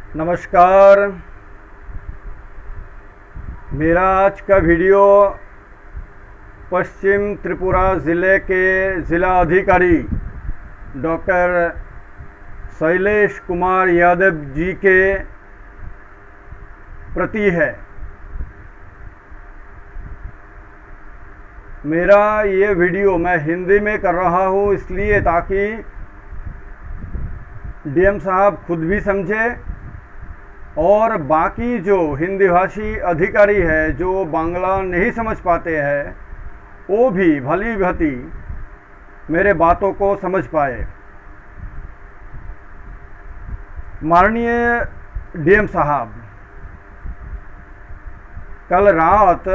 नमस्कार। मेरा आज का वीडियो पश्चिम त्रिपुरा ज़िले के ज़िला अधिकारी डॉक्टर शैलेश कुमार यादव जी के प्रति है। मेरा ये वीडियो मैं हिंदी में कर रहा हूँ इसलिए ताकि डीएम साहब खुद भी समझे और बाकी जो हिंदी भाषी अधिकारी है जो बांग्ला नहीं समझ पाते हैं वो भी भली भांति मेरे बातों को समझ पाए। माननीय डीएम साहब, कल रात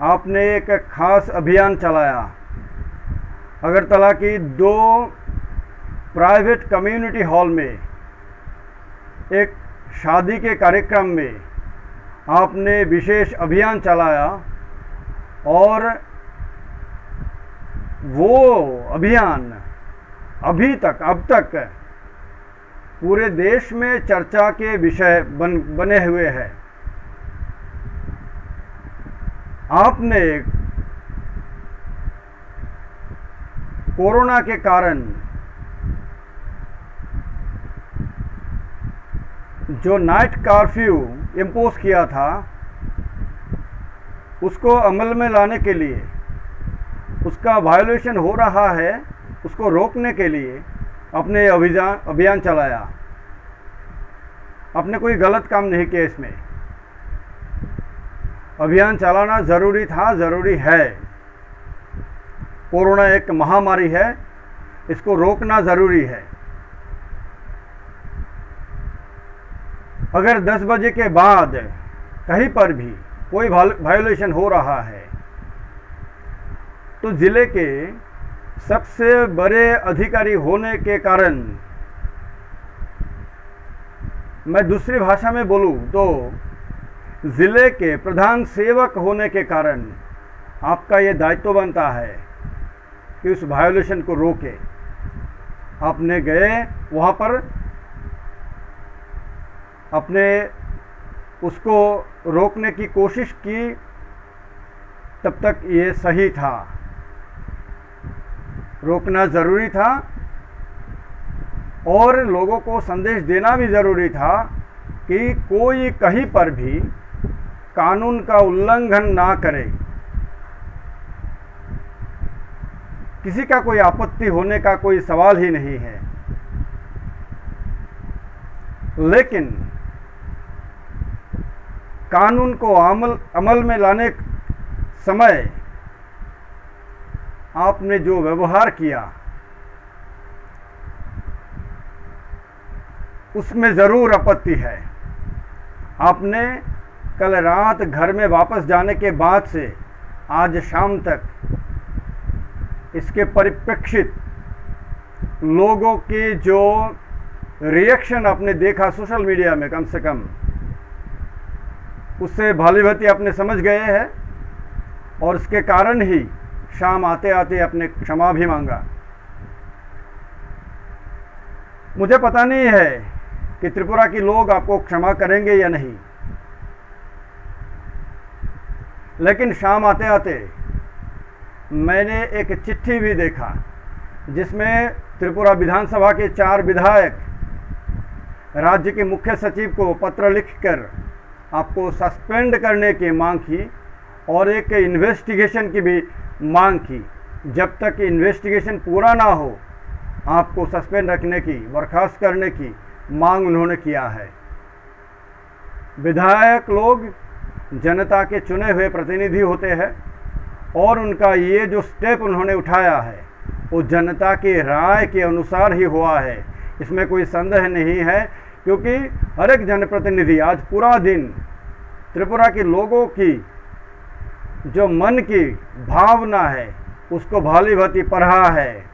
आपने एक खास अभियान चलाया। अगरतला की 2 प्राइवेट कम्युनिटी हॉल में एक शादी के कार्यक्रम में आपने विशेष अभियान चलाया और वो अभियान अब तक पूरे देश में चर्चा के विषय बने हुए हैं। आपने कोरोना के कारण जो नाइट कर्फ्यू इम्पोज किया था उसको अमल में लाने के लिए, उसका वायोलेशन हो रहा है उसको रोकने के लिए अपने अभियान चलाया। आपने कोई गलत काम नहीं किया। इसमें अभियान चलाना ज़रूरी था, ज़रूरी है। कोरोना एक महामारी है, इसको रोकना ज़रूरी है। अगर 10 बजे के बाद कहीं पर भी कोई वायोलेशन हो रहा है तो ज़िले के सबसे बड़े अधिकारी होने के कारण, मैं दूसरी भाषा में बोलूं तो ज़िले के प्रधान सेवक होने के कारण आपका ये दायित्व बनता है कि उस वायोलेशन को रोके। आपने गए वहाँ पर, अपने उसको रोकने की कोशिश की, तब तक ये सही था, रोकना ज़रूरी था और लोगों को संदेश देना भी ज़रूरी था कि कोई कहीं पर भी कानून का उल्लंघन ना करे। किसी का कोई आपत्ति होने का कोई सवाल ही नहीं है। लेकिन कानून को अमल में लाने समय आपने जो व्यवहार किया उसमें ज़रूर आपत्ति है। आपने कल रात घर में वापस जाने के बाद से आज शाम तक इसके परिप्रेक्षित लोगों के जो रिएक्शन आपने देखा सोशल मीडिया में, कम से कम उससे भली भांति आपने समझ गए हैं और इसके कारण ही शाम आते आते आपने क्षमा भी मांगा। मुझे पता नहीं है कि त्रिपुरा के लोग आपको क्षमा करेंगे या नहीं, लेकिन शाम आते आते मैंने एक चिट्ठी भी देखा जिसमें त्रिपुरा विधानसभा के 4 विधायक राज्य के मुख्य सचिव को पत्र लिखकर आपको सस्पेंड करने की मांग की और एक इन्वेस्टिगेशन की भी मांग की। जब तक इन्वेस्टिगेशन पूरा ना हो आपको सस्पेंड रखने की, बर्खास्त करने की मांग उन्होंने किया है। विधायक लोग जनता के चुने हुए प्रतिनिधि होते हैं और उनका ये जो स्टेप उन्होंने उठाया है वो जनता की राय के अनुसार ही हुआ है, इसमें कोई संदेह नहीं है। क्योंकि हर एक जनप्रतिनिधि आज पूरा दिन त्रिपुरा के लोगों की जो मन की भावना है उसको भली भांति पढ़ा है,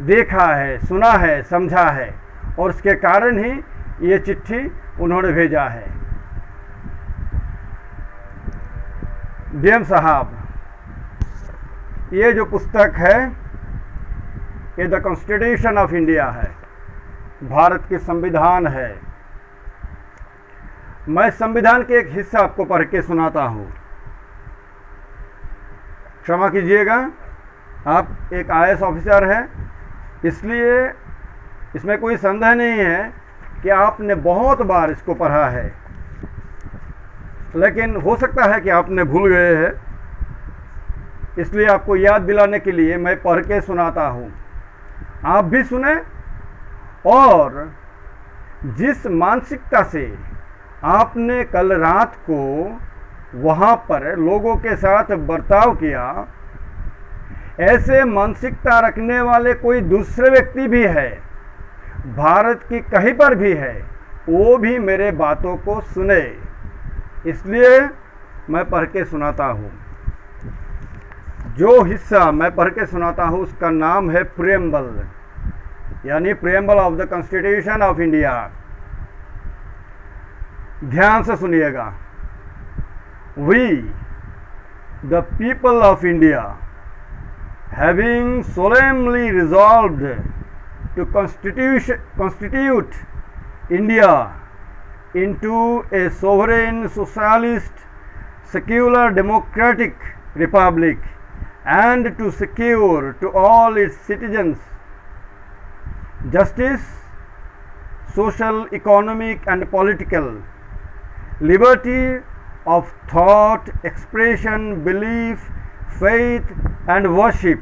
देखा है, सुना है, समझा है और उसके कारण ही ये चिट्ठी उन्होंने भेजा है। डीएम साहब, ये जो पुस्तक है ये द कॉन्स्टिट्यूशन ऑफ इंडिया है, भारत की संविधान है। मैं संविधान के एक हिस्सा आपको पढ़ के सुनाता हूँ। क्षमा कीजिएगा, आप एक IAS ऑफिसर हैं, इसलिए इसमें कोई संदेह नहीं है कि आपने बहुत बार इसको पढ़ा है, लेकिन हो सकता है कि आपने भूल गए हैं, इसलिए आपको याद दिलाने के लिए मैं पढ़ के सुनाता हूँ। आप भी सुने और जिस मानसिकता से आपने कल रात को वहाँ पर लोगों के साथ बर्ताव किया, ऐसे मानसिकता रखने वाले कोई दूसरे व्यक्ति भी है, भारत की कहीं पर भी है, वो भी मेरे बातों को सुने, इसलिए मैं पढ़ के सुनाता हूँ। जो हिस्सा मैं पढ़ के सुनाता हूँ उसका नाम है प्रियम्बल, यानी preamble of the constitution of India. ध्यान से सुनिएगा। We the people of India having solemnly resolved to constitute India into a sovereign socialist secular democratic republic and to secure to all its citizens justice, social, economic and political, liberty of thought, expression, belief, faith and worship,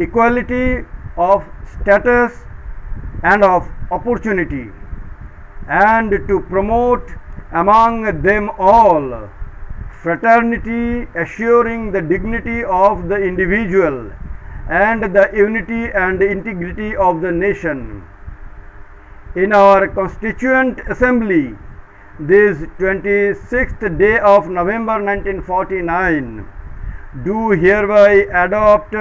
equality of status and of opportunity, and to promote among them all fraternity, assuring the dignity of the individual and the unity and integrity of the nation. In our Constituent Assembly, this 26th day of November 1949, do hereby adopt,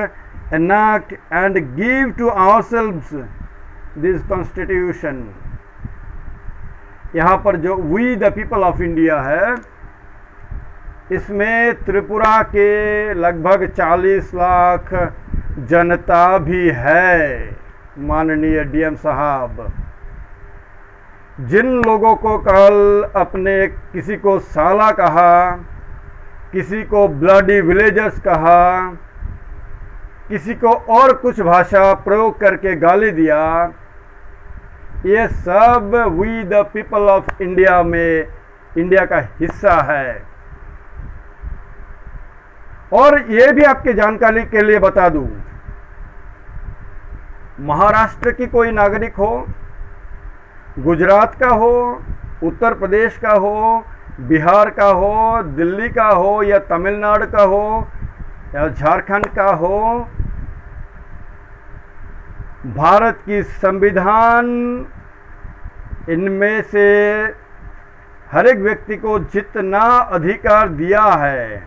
enact and give to ourselves this Constitution. यहाँ पर जो we the people of India है, इसमें त्रिपुरा के लगभग 40 लाख जनता भी है। माननीय डीएम साहब, जिन लोगों को कल अपने किसी को साला कहा, किसी को ब्लडी विलेजर्स कहा, किसी को और कुछ भाषा प्रयोग करके गाली दिया, ये सब we the people of India में इंडिया का हिस्सा है। और ये भी आपके जानकारी के लिए बता दूं, महाराष्ट्र की कोई नागरिक हो, गुजरात का हो, उत्तर प्रदेश का हो, बिहार का हो, दिल्ली का हो या तमिलनाडु का हो या झारखंड का हो, भारत की संविधान इनमें से हर एक व्यक्ति को जितना अधिकार दिया है,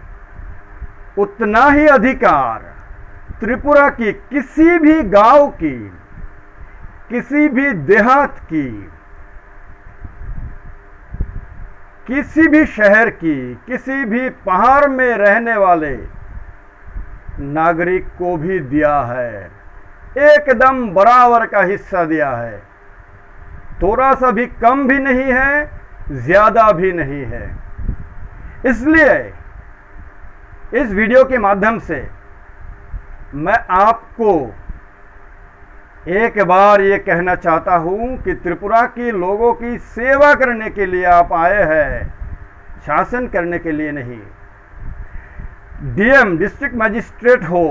उतना ही अधिकार त्रिपुरा की किसी भी गांव की, किसी भी देहात की, किसी भी शहर की, किसी भी पहाड़ में रहने वाले नागरिक को भी दिया है। एकदम बराबर का हिस्सा दिया है, थोड़ा सा भी कम भी नहीं है, ज्यादा भी नहीं है। इसलिए इस वीडियो के माध्यम से मैं आपको एक बार ये कहना चाहता हूं कि त्रिपुरा के लोगों की सेवा करने के लिए आप आए हैं, शासन करने के लिए नहीं। डीएम डिस्ट्रिक्ट मजिस्ट्रेट हो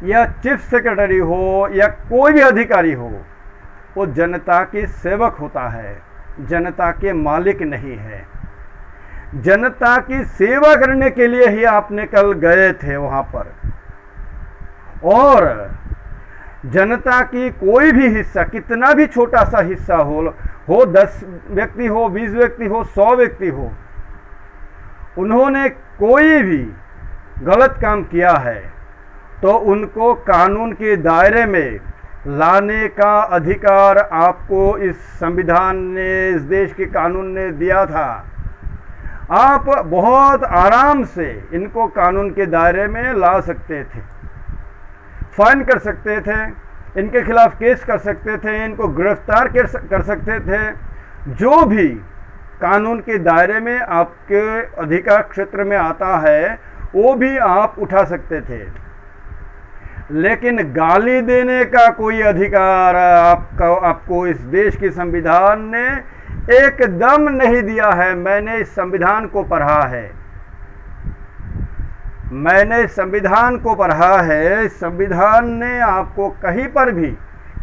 या चीफ सेक्रेटरी हो या कोई भी अधिकारी हो, वो जनता की सेवक होता है, जनता के मालिक नहीं है। जनता की सेवा करने के लिए ही आपने कल गए थे वहां पर, और जनता की कोई भी हिस्सा, कितना भी छोटा सा हिस्सा हो 10 व्यक्ति हो, 20 व्यक्ति हो, 100 व्यक्ति हो, उन्होंने कोई भी गलत काम किया है तो उनको कानून के दायरे में लाने का अधिकार आपको इस संविधान ने, इस देश के कानून ने दिया था। आप बहुत आराम से इनको कानून के दायरे में ला सकते थे, फाइन कर सकते थे, इनके खिलाफ केस कर सकते थे, इनको गिरफ्तार कर सकते थे। जो भी कानून के दायरे में आपके अधिकार क्षेत्र में आता है वो भी आप उठा सकते थे, लेकिन गाली देने का कोई अधिकार आपको इस देश की संविधान ने एकदम नहीं दिया है। मैंने इस संविधान को पढ़ा है, मैंने इस संविधान को पढ़ा है। इस संविधान ने आपको कहीं पर भी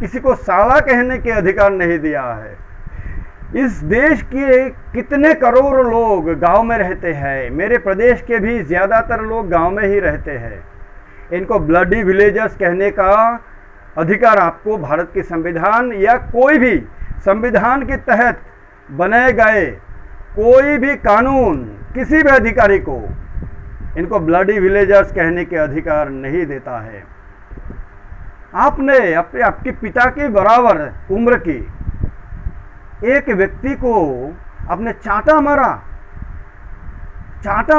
किसी को साला कहने के अधिकार नहीं दिया है। इस देश के कितने करोड़ लोग गांव में रहते हैं, मेरे प्रदेश के भी ज़्यादातर लोग गांव में ही रहते हैं। इनको ब्लडी विलेजर्स कहने का अधिकार आपको भारत के संविधान या कोई भी संविधान के तहत बनाए गए कोई भी कानून किसी भी अधिकारी को इनको ब्लडी विलेजर्स कहने के अधिकार नहीं देता है। आपने आपके पिता के बराबर उम्र की एक व्यक्ति को आपने चाटा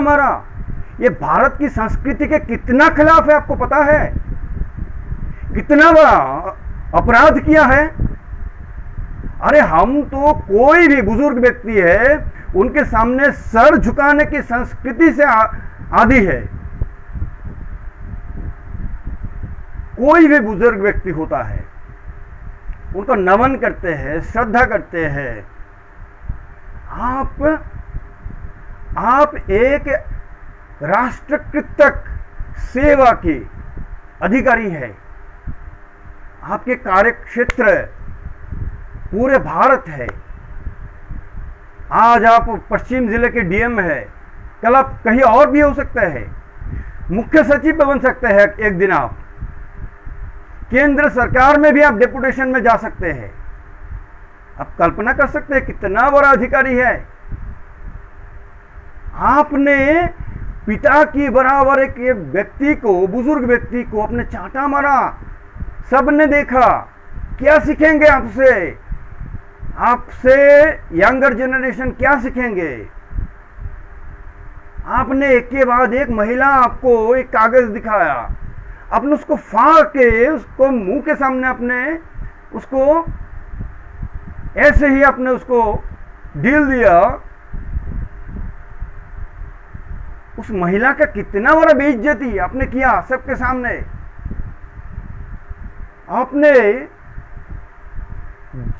मारा। ये भारत की संस्कृति के कितना खिलाफ है आपको पता है? कितना बड़ा अपराध किया है। अरे हम तो कोई भी बुजुर्ग व्यक्ति है उनके सामने सर झुकाने की संस्कृति से आदी है। कोई भी बुजुर्ग व्यक्ति होता है उनको नमन करते हैं, श्रद्धा करते हैं। आप एक राष्ट्रकृतक सेवा के अधिकारी है। आपके कार्यक्षेत्र पूरे भारत है। आज आप पश्चिम जिले के डीएम है, कल आप कहीं और भी हो सकते हैं, मुख्य सचिव बन सकते हैं। एक दिन आप केंद्र सरकार में भी आप डेपुटेशन में जा सकते हैं। आप कल्पना कर सकते हैं कितना बड़ा अधिकारी है। आपने पिता की बराबर एक व्यक्ति को, बुजुर्ग व्यक्ति को अपने चांटा मारा, सबने देखा। क्या सीखेंगे आपसे? आपसे यंगर जनरेशन क्या सीखेंगे? आपने एक के बाद एक महिला आपको एक कागज दिखाया, आपने उसको फाड़ के उसको मुंह के सामने अपने उसको ऐसे ही आपने उसको ढील दिया। उस महिला का कितना बड़ा बेइज्जती आपने किया सबके सामने। आपने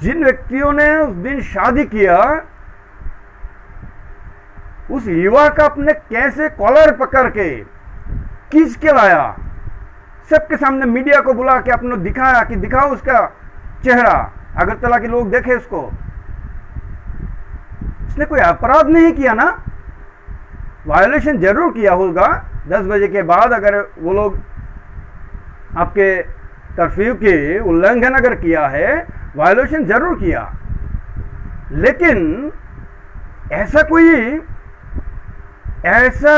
जिन व्यक्तियों ने उस दिन शादी किया उस युवा का आपने कैसे कॉलर पकड़ के खींच के लाया, सबके सामने मीडिया को बुला के आपने दिखाया कि दिखाओ उसका चेहरा, अगरतला के लोग देखे उसको। उसने कोई अपराध नहीं किया ना, वायोलेशन जरूर किया होगा 10 बजे के बाद। अगर वो लोग आपके कर्फ्यू के उल्लंघन अगर किया है, वायोलेशन जरूर किया, लेकिन ऐसा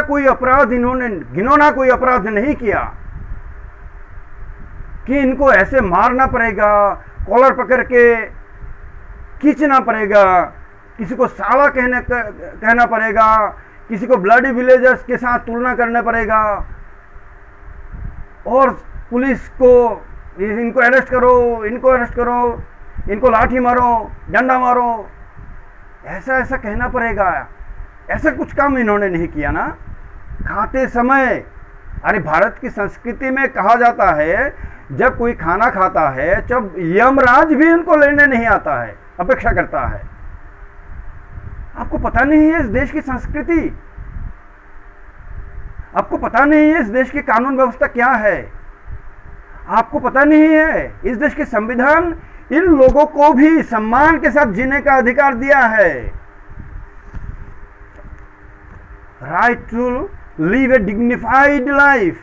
कोई अपराध इन्होंने घिनौना कोई अपराध नहीं किया कि इनको ऐसे मारना पड़ेगा, कॉलर पकड़ के खींचना पड़ेगा, किसी को साला कहना पड़ेगा, किसी को ब्लडी विलेजर्स के साथ तुलना करना पड़ेगा, और पुलिस को इनको अरेस्ट करो, इनको लाठी मारो, डंडा मारो, ऐसा कहना पड़ेगा। ऐसा कुछ काम इन्होंने नहीं किया ना। खाते समय, अरे भारत की संस्कृति में कहा जाता है जब कोई खाना खाता है, जब यमराज भी उनको लेने नहीं आता है, अपेक्षा करता है। आपको पता नहीं है इस देश की संस्कृति, आपको पता नहीं है इस देश की कानून व्यवस्था क्या है, आपको पता नहीं है इस देश के संविधान इन लोगों को भी सम्मान के साथ जीने का अधिकार दिया है। Right to live a dignified life,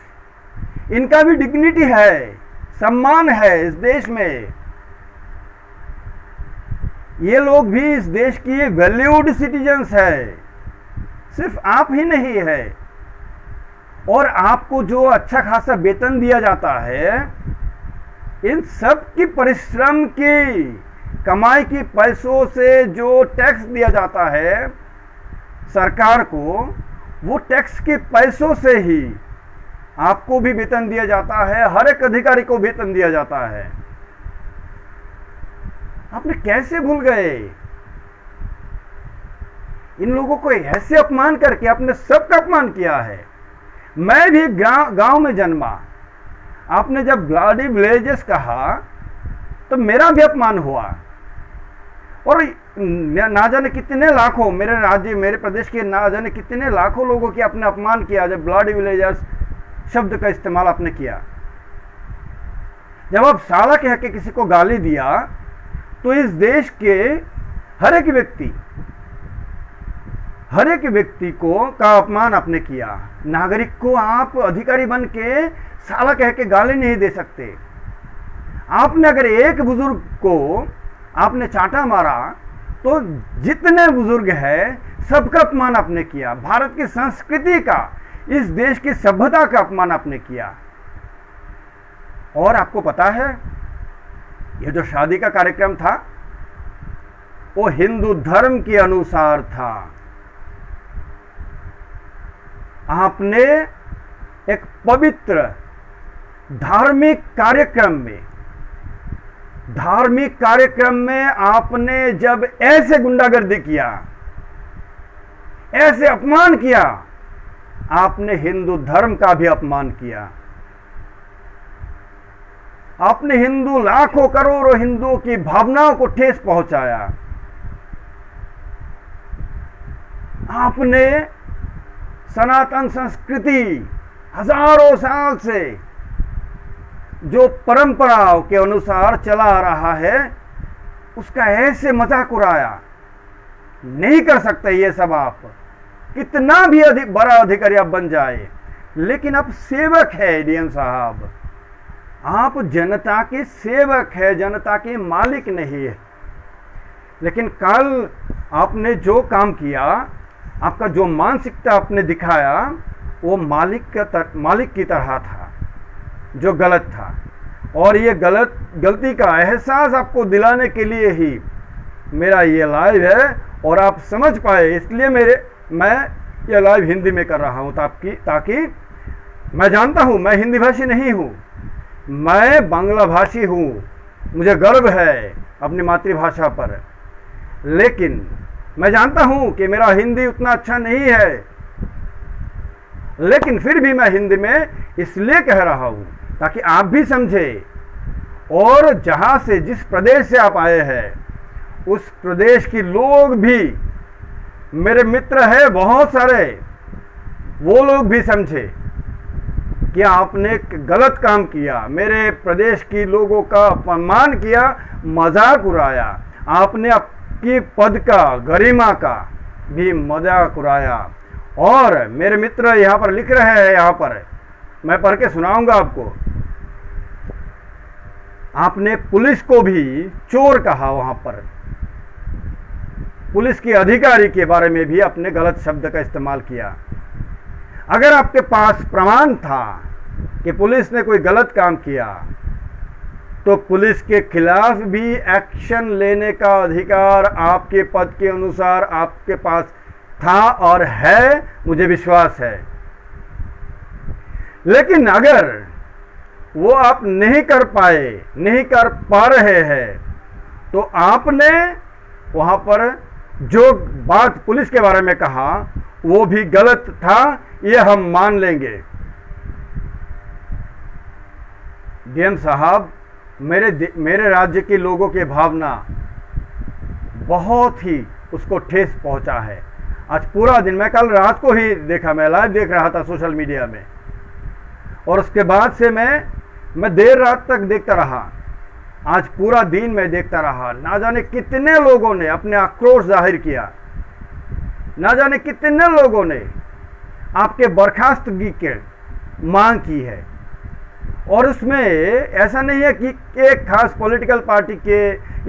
इनका भी डिग्निटी है, सम्मान है इस देश में। ये लोग भी इस देश की वैल्यूड सिटीजन्स है, सिर्फ आप ही नहीं है। और आपको जो अच्छा खासा वेतन दिया जाता है, इन सब की परिश्रम की कमाई की पैसों से जो टैक्स दिया जाता है सरकार को, वो टैक्स के पैसों से ही आपको भी वेतन दिया जाता है, हर एक अधिकारी को वेतन दिया जाता है। आपने कैसे भूल गए? इन लोगों को ऐसे अपमान करके आपने सबका अपमान किया है। मैं भी गांव में जन्मा, आपने जब ब्लडी विलेजेस कहा तो मेरा भी अपमान हुआ, और ना जाने कितने लाखों, मेरे राज्य मेरे प्रदेश के ना जाने कितने लाखों लोगों की आपने अपमान किया जब ब्लडी विलेजर्स शब्द का इस्तेमाल आपने किया। जब आप साला कह के किसी को गाली दिया तो इस देश के हर एक व्यक्ति को का अपमान आपने किया। नागरिक को आप अधिकारी बन के साला कह के गाली नहीं दे सकते। आपने अगर एक बुजुर्ग को आपने चांटा मारा तो जितने बुजुर्ग हैं सबका अपमान आपने किया। भारत की संस्कृति का, इस देश की सभ्यता का अपमान आपने किया। और आपको पता है ये जो शादी का कार्यक्रम था वो हिंदू धर्म के अनुसार था। आपने एक पवित्र धार्मिक कार्यक्रम में आपने जब ऐसे गुंडागर्दी किया, ऐसे अपमान किया, आपने हिंदू धर्म का भी अपमान किया। आपने हिंदू लाखों करोड़ों हिंदुओं की भावनाओं को ठेस पहुंचाया। आपने सनातन संस्कृति हजारों साल से जो परंपराओं के अनुसार चला आ रहा है उसका ऐसे मजाक उड़ाया। नहीं कर सकते ये सब, आप कितना भी बड़ा अधिकारी आप बन जाए, लेकिन आप सेवक है डीएम साहब, आप जनता के सेवक है, जनता के मालिक नहीं है। लेकिन कल आपने जो काम किया, आपका जो मानसिकता आपने दिखाया वो मालिक की तरह था, जो गलत था। और ये गलती का एहसास आपको दिलाने के लिए ही मेरा ये लाइव है, और आप समझ पाए इसलिए मैं ये लाइव हिंदी में कर रहा हूँ, ताकि मैं जानता हूँ मैं हिंदी भाषी नहीं हूँ, मैं बांग्ला भाषी हूँ, मुझे गर्व है अपनी मातृभाषा पर। लेकिन मैं जानता हूँ कि मेरा हिंदी उतना अच्छा नहीं है, लेकिन फिर भी मैं हिंदी में इसलिए कह रहा हूँ ताकि आप भी समझे, और जहाँ से, जिस प्रदेश से आप आए हैं उस प्रदेश के लोग भी, मेरे मित्र हैं बहुत सारे, वो लोग भी समझे कि आपने गलत काम किया, मेरे प्रदेश के लोगों का अपमान किया, मजाक उड़ाया, आपने आपकी पद का, गरिमा का भी मजाक उड़ाया। और मेरे मित्र यहाँ पर लिख रहे हैं, यहाँ पर मैं पढ़ के सुनाऊंगा आपको, आपने पुलिस को भी चोर कहा, वहां पर पुलिस के अधिकारी के बारे में भी आपने गलत शब्द का इस्तेमाल किया। अगर आपके पास प्रमाण था कि पुलिस ने कोई गलत काम किया तो पुलिस के खिलाफ भी एक्शन लेने का अधिकार आपके पद के अनुसार आपके पास था और है, मुझे विश्वास है। लेकिन अगर वो आप नहीं कर पा रहे हैं तो आपने वहां पर जो बात पुलिस के बारे में कहा वो भी गलत था, ये हम मान लेंगे। डीएम साहब, मेरे राज्य के लोगों की भावना बहुत ही उसको ठेस पहुंचा है। आज पूरा दिन, मैं कल रात को ही देखा, मैं लाइव देख रहा था सोशल मीडिया में, और उसके बाद से मैं देर रात तक देखता रहा। आज पूरा दिन मैं देखता रहा, ना जाने कितने लोगों ने अपने आक्रोश जाहिर किया, ना जाने कितने लोगों ने आपके बर्खास्तगी के मांग की है। और उसमें ऐसा नहीं है कि एक खास पॉलिटिकल पार्टी के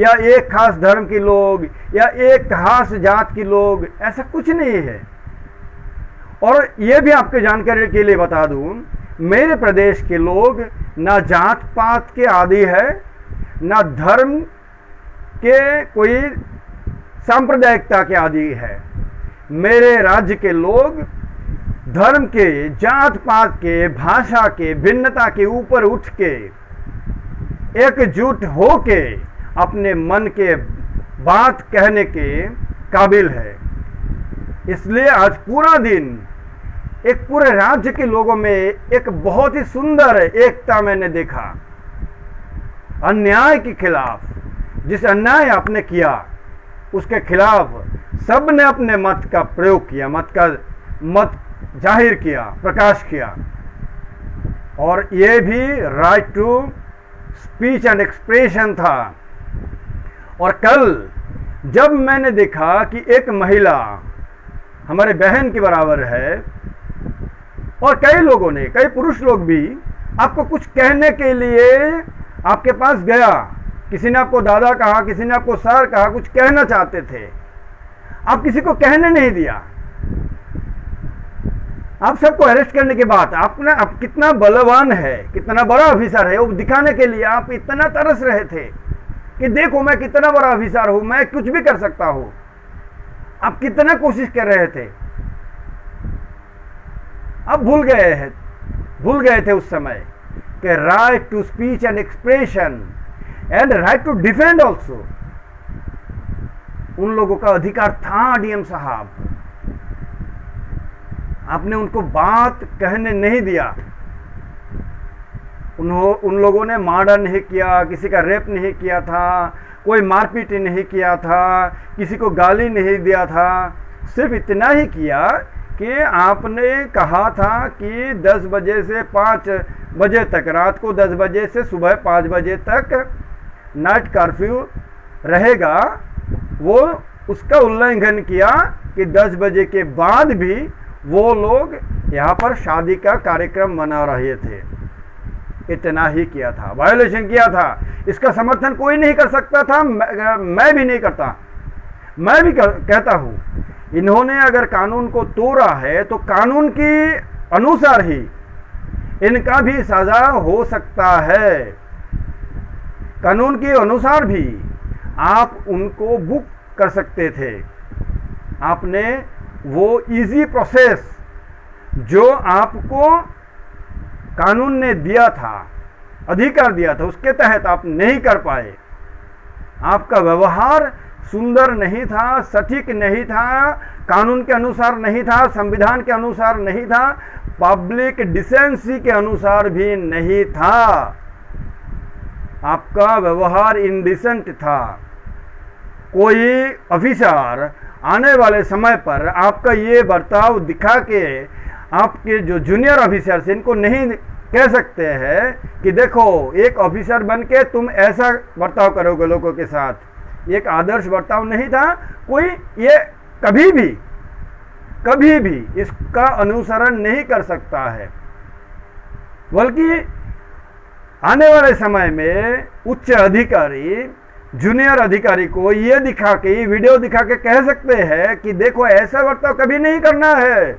या एक खास धर्म के लोग या एक खास जात के लोग, ऐसा कुछ नहीं है। और ये भी आपके जानकारी के लिए बता दूं, मेरे प्रदेश के लोग ना जात पात के आदी है, ना धर्म के कोई सांप्रदायिकता के आदी है। मेरे राज्य के लोग धर्म के, जात पात के, भाषा के, भिन्नता के ऊपर उठ के एकजुट होके अपने मन के बात कहने के काबिल है। इसलिए आज पूरा दिन एक पूरे राज्य के लोगों में एक बहुत ही सुंदर एकता मैंने देखा। अन्याय के खिलाफ, जिस अन्याय आपने किया उसके खिलाफ सब ने अपने मत का प्रयोग किया, मत जाहिर किया, प्रकाश किया। और ये भी right to speech and expression था। और कल जब मैंने देखा कि एक महिला हमारे बहन की बराबर है और कई लोगों ने, कई पुरुष लोग भी आपको कुछ कहने के लिए आपके पास गया, किसी ने आपको दादा कहा, किसी ने आपको सर कहा, कुछ कहना चाहते थे, आप किसी को कहने नहीं दिया। आप सबको अरेस्ट करने के बाद आप कितना बलवान है, कितना बड़ा ऑफिसर है, वो दिखाने के लिए आप इतना तरस रहे थे कि देखो मैं कितना बड़ा ऑफिसर हूं, मैं कुछ भी कर सकता हूं। आप कितना कोशिश कर रहे थे, आप भूल गए थे उस समय कि right to speech and expression and right to defend also उन लोगों का अधिकार था। डीएम साहब, आपने उनको बात कहने नहीं दिया। उन लोगों ने मर्डर नहीं किया, किसी का रेप नहीं किया था, कोई मारपीट नहीं किया था, किसी को गाली नहीं दिया था। सिर्फ इतना ही किया कि आपने कहा था कि 10 बजे से 5 बजे तक, रात को 10 बजे से सुबह 5 बजे तक नाइट कर्फ्यू रहेगा। वो उसका उल्लंघन किया कि 10 बजे के बाद भी वो लोग यहाँ पर शादी का कार्यक्रम मना रहे थे। इतना ही किया था, वायोलेशन किया था। इसका समर्थन कोई नहीं कर सकता था, मैं भी नहीं करता। मैं भी कहता हूँ, इन्होंने अगर कानून को तोड़ा है तो कानून के अनुसार ही इनका भी सजा हो सकता है। कानून के अनुसार भी आप उनको बुक कर सकते थे। आपने वो इजी प्रोसेस जो आपको कानून ने दिया था, अधिकार दिया था, उसके तहत आप नहीं कर पाए। आपका व्यवहार सुंदर नहीं था, सटीक नहीं था, कानून के अनुसार नहीं था, संविधान के अनुसार नहीं था, पब्लिक डिसेंसी के अनुसार भी नहीं था। आपका व्यवहार इंडिसेंट था। कोई ऑफिसर आने वाले समय पर आपका ये बर्ताव दिखा के आपके जो जूनियर ऑफिसर्स, इनको नहीं कह सकते हैं कि देखो एक ऑफिसर बन के तुम ऐसा बर्ताव करोगे लोगों के साथ। एक आदर्श बर्ताव नहीं था। कोई ये कभी भी इसका अनुसरण नहीं कर सकता है। बल्कि आने वाले समय में उच्च अधिकारी जूनियर अधिकारी को ये दिखा के, वीडियो दिखा के कह सकते हैं कि देखो ऐसा बर्ताव कभी नहीं करना है।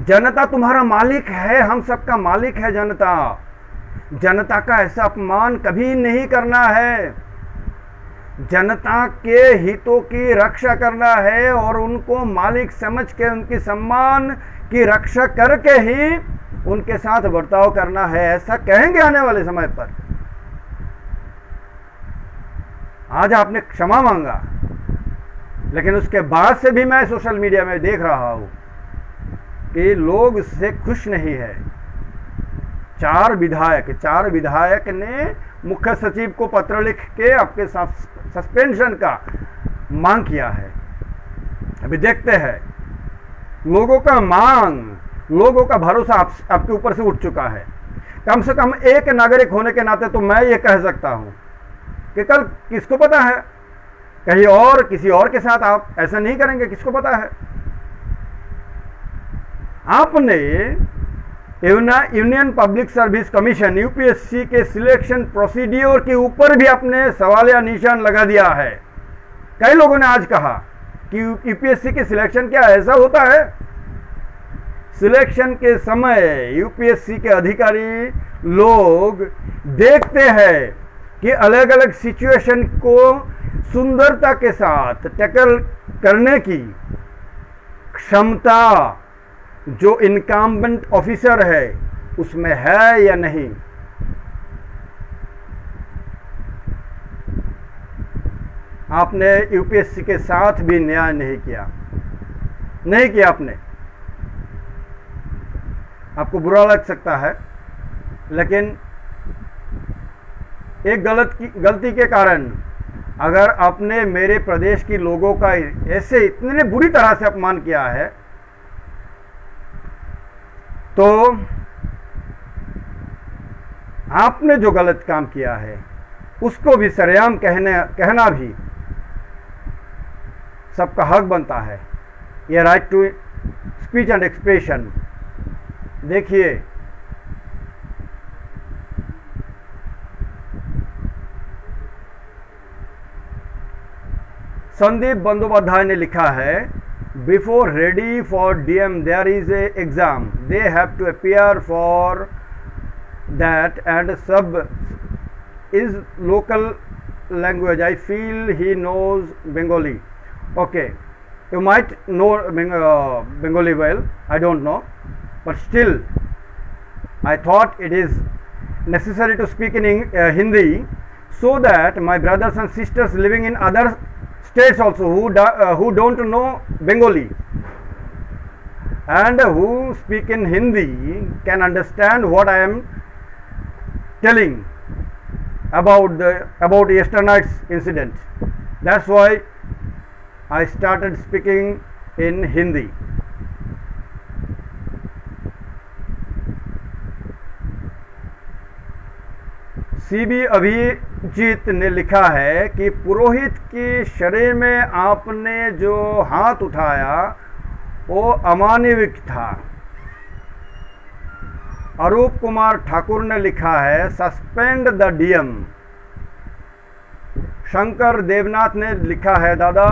जनता तुम्हारा मालिक है, हम सबका मालिक है जनता। जनता का ऐसा अपमान कभी नहीं करना है। जनता के हितों की रक्षा करना है और उनको मालिक समझ के उनके सम्मान की रक्षा करके ही उनके साथ बर्ताव करना है। ऐसा कहेंगे आने वाले समय पर। आज आपने क्षमा मांगा, लेकिन उसके बाद से भी मैं सोशल मीडिया में देख रहा हूं कि लोग इससे खुश नहीं है। 4 विधायक ने मुख्य सचिव को पत्र लिख के आपके सस्पेंशन का मांग किया है। अभी देखते हैं। लोगों का मांग, लोगों का भरोसा आपके ऊपर से उठ चुका है। कम से कम एक नागरिक होने के नाते तो मैं ये कह सकता हूं कि कल किसको पता है, कहीं और किसी और के साथ आप ऐसा नहीं करेंगे, किसको पता है। आपने union public service commission UPSC के सिलेक्शन प्रोसीड्योर के ऊपर भी आपने सवालिया निशान लगा दिया है। कई लोगों ने आज कहा कि यूपीएससी के सिलेक्शन क्या ऐसा होता है। सिलेक्शन के समय यूपीएससी के अधिकारी लोग देखते हैं कि अलग अलग सिचुएशन को सुंदरता के साथ टैकल करने की क्षमता जो इनकम्बेंट ऑफिसर है उसमें है या नहीं। आपने यूपीएससी के साथ भी न्याय नहीं किया। नहीं किया आपने, आपको बुरा लग सकता है, लेकिन एक गलती के कारण अगर आपने मेरे प्रदेश के लोगों का ऐसे इतने बुरी तरह से अपमान किया है, तो आपने जो गलत काम किया है उसको भी सरेआम कहना भी सबका हक बनता है। ये right to speech and expression. देखिए, संदीप बंदोपाध्याय ने लिखा है, before ready for DM there is a exam, they have to appear for that and सब is local language. I feel he knows Bengali. Okay, you might know Bengali well, I don't know, but still I thought it is necessary to speak in Hindi, so that my brothers and sisters living in other states also who don't know Bengali and who speak in Hindi can understand what I am telling about yesterday night's incident. That's why I started speaking in Hindi. CB Abhijit ने लिखा है कि पुरोहित के शरीर में आपने जो हाथ उठाया वो अमानविक था। अरूप कुमार ठाकुर ने लिखा है, suspend the DM. Shankar Debnath ने लिखा है, दादा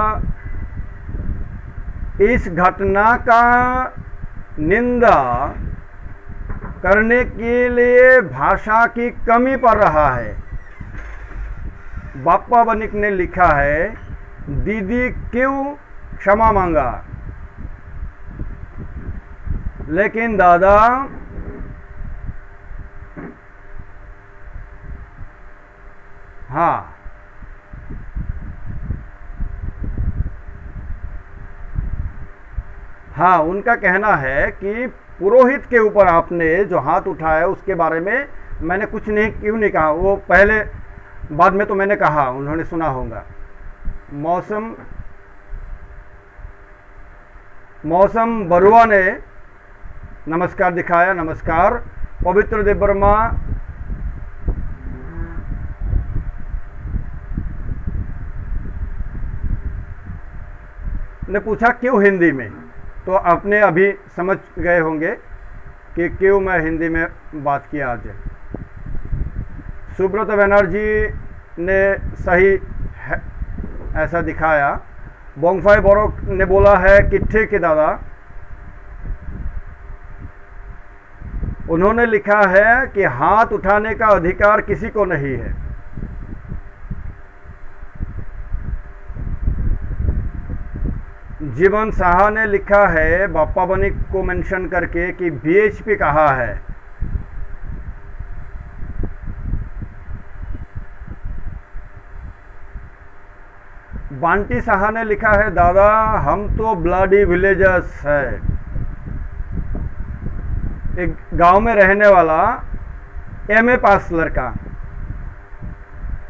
इस घटना का निंदा करने के लिए भाषा की कमी पड़ रहा है। बाप्पा बनिक ने लिखा है, दीदी क्यों क्षमा मांगा, लेकिन दादा हाँ, उनका कहना है कि पुरोहित के ऊपर आपने जो हाथ उठाया उसके बारे में मैंने कुछ नहीं क्यों नहीं कहा। वो पहले बाद में तो मैंने कहा, उन्होंने सुना होगा। मौसम बरुआ ने नमस्कार दिखाया। नमस्कार। पवित्र देव वर्मा ने पूछा क्यों हिंदी में, तो आपने अभी समझ गए होंगे कि क्यों मैं हिंदी में बात किया आज। सुब्रत बनर्जी ने सही है ऐसा दिखाया। बोंगफाई बोरोक ने बोला है कि ठीक है दादा। उन्होंने लिखा है कि हाथ उठाने का अधिकार किसी को नहीं है। जीवन साहा ने लिखा है, बाप्पा बनिक को मेंशन करके, कि बीएचपी कहा है। बांटी साहा ने लिखा है, दादा हम तो ब्लडी विलेजर्स है। एक गांव में रहने वाला एमए पास लड़का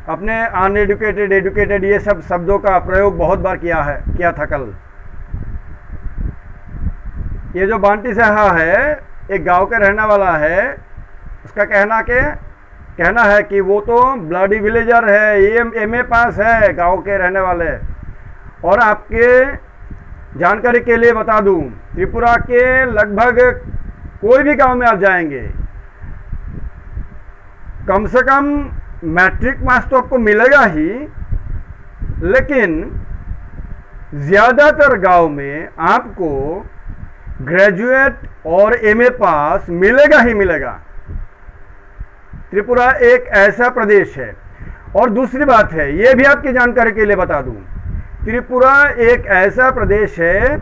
अपने अनएडुकेटेड एडुकेटेड ये सब शब्दों का प्रयोग बहुत बार किया था कल। ये जो बांटी साहा है एक गांव के रहने वाला है, उसका कहना है कि वो तो ब्लडी विलेजर है, ये एमए पास है, गांव के रहने वाले। और आपके जानकारी के लिए बता दूं, त्रिपुरा के लगभग कोई भी गांव में आप जाएंगे, कम से कम मैट्रिक पास तो आपको मिलेगा ही, लेकिन ज़्यादातर गांव में आपको ग्रेजुएट और एमए पास मिलेगा ही मिलेगा। त्रिपुरा एक ऐसा प्रदेश है। और दूसरी बात है, ये भी आपकी जानकारी के लिए बता दूं, त्रिपुरा एक ऐसा प्रदेश है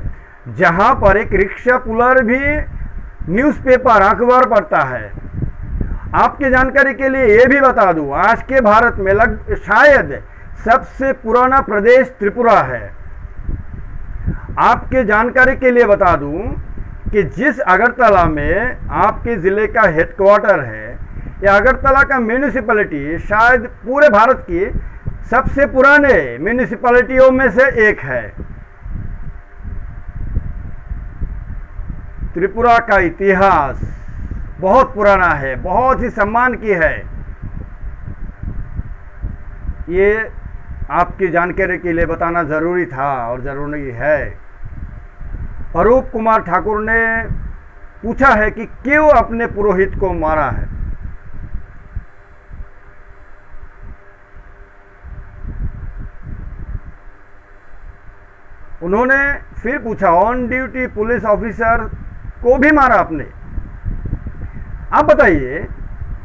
जहां पर एक रिक्शा पुलर भी न्यूज़पेपर अखबार पढ़ता है। आपकी जानकारी के लिए ये भी बता दूं, आज के भारत में शायद सबसे पुराना प्रदेश त्रिपुरा है। आपके जानकारी के लिए बता दूं कि जिस अगरतला में आपके ज़िले का हेडक्वार्टर है, या अगरतला का म्यूनिसिपैलिटी शायद पूरे भारत की सबसे पुराने म्यूनिसिपैलिटियों में से एक है। त्रिपुरा का इतिहास बहुत पुराना है, बहुत ही सम्मान की है। ये आपकी जानकारी के लिए बताना ज़रूरी था और ज़रूरी है। अरूप कुमार ठाकुर ने पूछा है कि क्यों अपने पुरोहित को मारा है। उन्होंने फिर पूछा, ऑन ड्यूटी पुलिस ऑफिसर को भी मारा आपने। आप बताइए,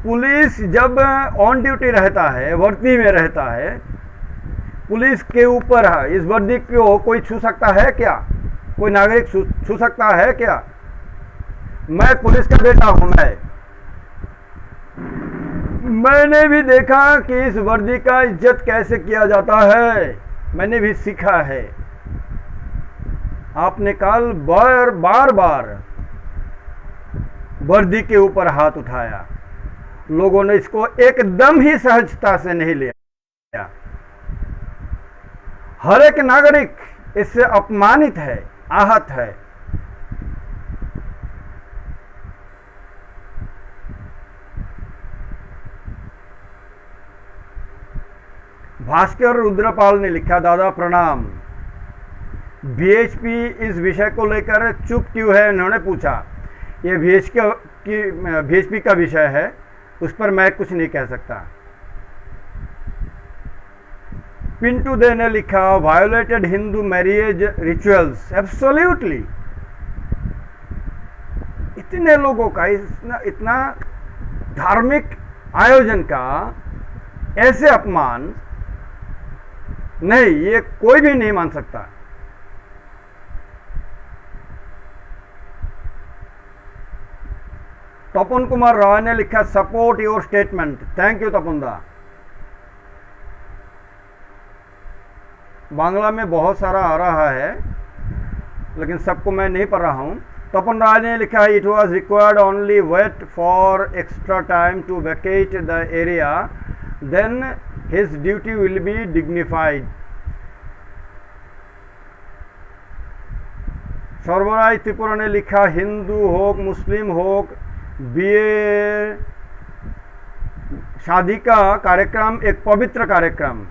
पुलिस जब ऑन ड्यूटी रहता है, वर्दी में रहता है, पुलिस के ऊपर है, इस वर्दी को कोई छू सकता है क्या? कोई नागरिक छू सकता है क्या? मैं पुलिस का बेटा हूं। मैंने भी देखा कि इस वर्दी का इज्जत कैसे किया जाता है, मैंने भी सीखा है। आपने कल बार बार वर्दी के ऊपर हाथ उठाया। लोगों ने इसको एकदम ही सहजता से नहीं लिया। हर एक नागरिक इससे अपमानित है, आहत है। भास्कर रुद्रपाल ने लिखा, दादा प्रणाम। बीएचपी इस विषय को लेकर चुप क्यों है, उन्होंने पूछा। ये बीएचपी का विषय है, उस पर मैं कुछ नहीं कह सकता। पिंटू दे ने लिखा, violated Hindu marriage rituals, absolutely. इतने लोगों का इतना धार्मिक आयोजन का ऐसे अपमान नहीं, ये कोई भी नहीं मान सकता। तपन कुमार राय ने लिखा, support your statement. Thank you Tapan da. Bangla में बहुत सारा आ रहा है, लेकिन सबको मैं नहीं पढ़ रहा हूं। तपन राय ने लिखा, it was required only wait for extra time to vacate the area, then his duty will be dignified. Sarbarai Tripura ने लिखा, हिंदू हो मुस्लिम हो, बीए शादी का कार्यक्रम एक पवित्र कार्यक्रम।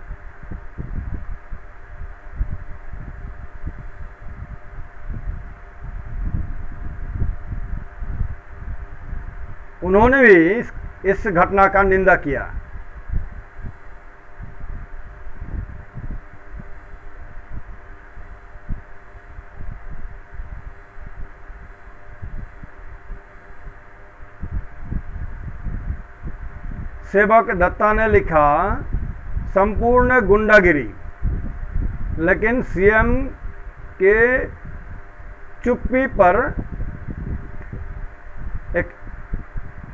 उन्होंने भी इस घटना का निंदा किया। सेवक दत्ता ने लिखा, संपूर्ण गुंडागिरी, लेकिन सीएम के चुप्पी पर एक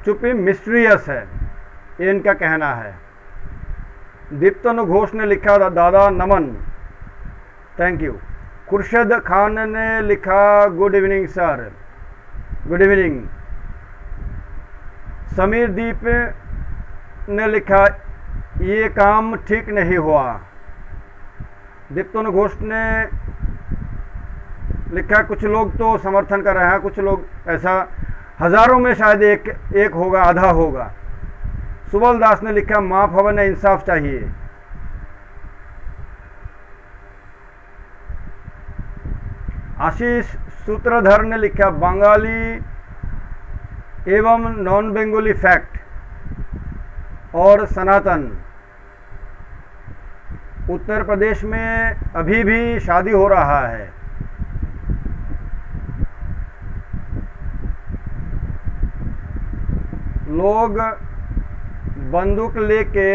चुप्पी मिस्टीरियस है, ये इनका कहना है। दीप्तन घोष ने लिखा, दादा नमन, थैंक यू। खुर्शद खान ने लिखा, good evening sir, good evening. Samir Deep ने लिखा, ये काम ठीक नहीं हुआ। दीप्तन घोष ने लिखा, कुछ लोग तो समर्थन कर रहे हैं, कुछ लोग ऐसा, हजारों में शायद एक होगा, आधा होगा। सुबल दास ने लिखा, मां भवन ने इंसाफ चाहिए। आशीष सूत्रधर ने लिखा, बंगाली एवं नॉन बंगाली फैक्ट और सनातन। उत्तर प्रदेश में अभी भी शादी हो रहा है। लोग बंदूक लेके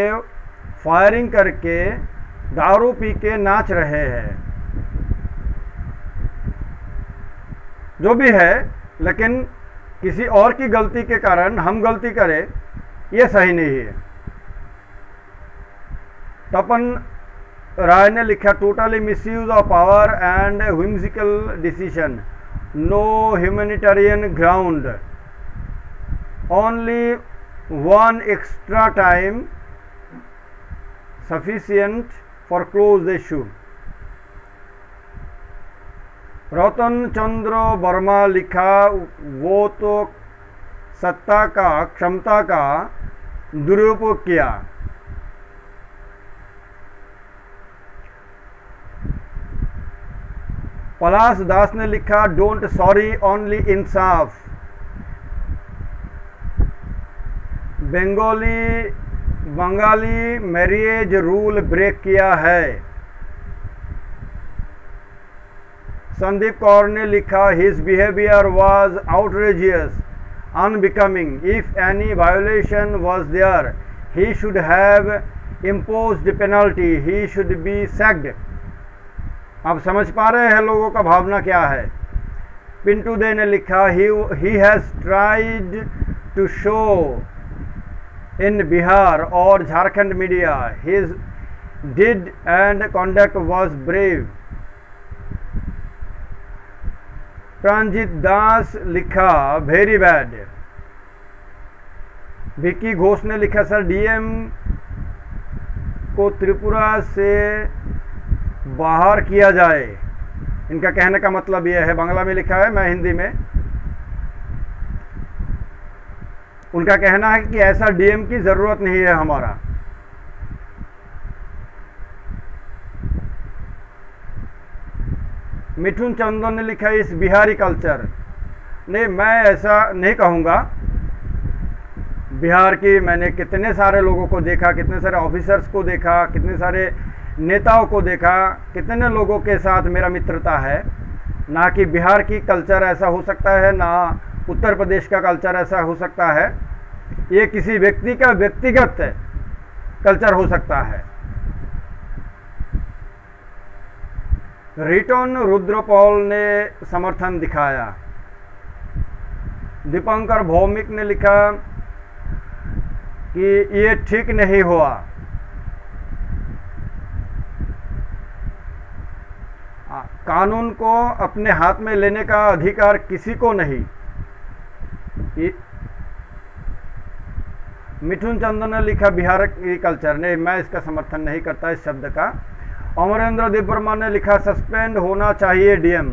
फायरिंग करके दारू पी के नाच रहे हैं। जो भी है, लेकिन किसी और की गलती के कारण हम गलती करें, यह सही नहीं है। तपन राय ने लिखा totally misuse of power and whimsical decision, no humanitarian ground, only one extra time sufficient for close the issue. Ratan Chandra Verma लिखा वो तो सत्ता का क्षमता का दुरुपयोग किया। पलाश दास ने लिखा डोंट सॉरी ओनली इंसाफ। बंगाली मैरिएज रूल ब्रेक किया है। संदीप कौर ने लिखा his behaviour was outrageous unbecoming, if any violation was there he should have imposed penalty, he should be sacked. आप समझ पा रहे हैं लोगों का भावना क्या है। पिंटू दे ने लिखा he has tried to show in Bihar और Jharkhand media his did and conduct was brave. Pranjit Das लिखा वेरी बैड। विक्की घोष ने लिखा सर डीएम को त्रिपुरा से बाहर किया जाए। इनका कहने का मतलब यह है, बांग्ला में लिखा है, मैं हिंदी में। उनका कहना है कि ऐसा डीएम की जरूरत नहीं है हमारा। मिठुन चंदन ने लिखा इस बिहारी कल्चर। नहीं, मैं ऐसा नहीं कहूँगा। बिहार की मैंने कितने सारे लोगों को देखा, कितने सारे ऑफिसर्स को देखा, कितने सारे नेताओं को देखा, कितने लोगों के साथ मेरा मित्रता है। ना कि बिहार की कल्चर ऐसा हो सकता है, ना उत्तर प्रदेश का कल्चर ऐसा हो सकता है। ये किसी व्यक्ति का व्यक्तिगत कल्चर हो सकता है। रिटर्न रुद्रपॉल ने समर्थन दिखाया। दीपंकर भौमिक ने लिखा कि ये ठीक नहीं हुआ। कानून को अपने हाथ में लेने का अधिकार किसी को नहीं। मिठुन चंदन ने लिखा बिहार की कल्चर। ने मैं इसका समर्थन नहीं करता इस शब्द का। अमरेंद्र देव वर्मा ने लिखा सस्पेंड होना चाहिए डीएम।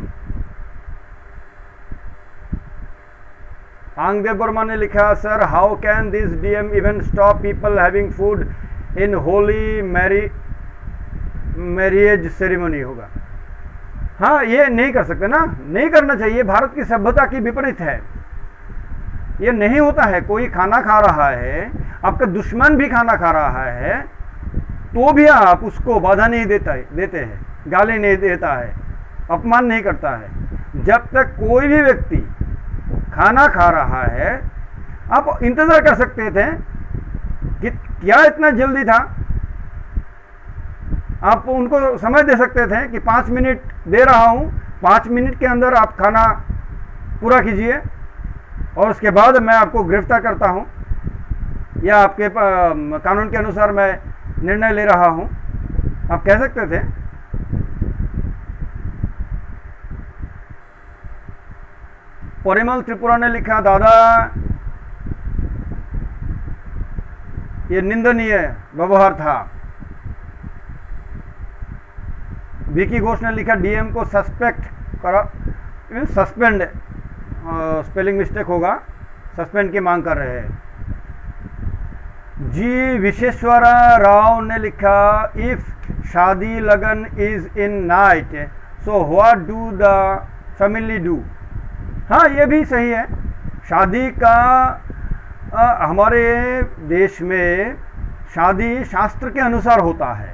आंगदेव वर्मा ने लिखा sir how can this DM even stop people having food in holy marriage ceremony. होगा, हाँ, ये नहीं कर सकते ना, नहीं करना चाहिए। भारत की सभ्यता की विपरीत है, ये नहीं होता है। कोई खाना खा रहा है, आपका दुश्मन भी खाना खा रहा है, तो भी आप उसको बाधा नहीं देते हैं, गाली नहीं देता है, अपमान नहीं करता है। जब तक कोई भी व्यक्ति खाना खा रहा है, आप इंतजार कर सकते थे कि क्या इतना जल्दी था। आप उनको समय दे सकते थे कि 5 मिनट दे रहा हूं, 5 मिनट के अंदर आप खाना पूरा कीजिए और उसके बाद मैं आपको गिरफ्तार करता हूं, या आपके कानून के अनुसार मैं निर्णय ले रहा हूं, आप कह सकते थे। परिमल त्रिपुरा ने लिखा दादा ये निंदनीय व्यवहार था। विकी घोष ने लिखा डीएम को सस्पेंड, स्पेलिंग मिस्टेक होगा, सस्पेंड की मांग कर रहे हैं। जी विश्वेश्वर राव ने लिखा इफ शादी लगन is in night so what do the family do. हाँ, ये भी सही है। शादी का हमारे देश में शादी शास्त्र के अनुसार होता है।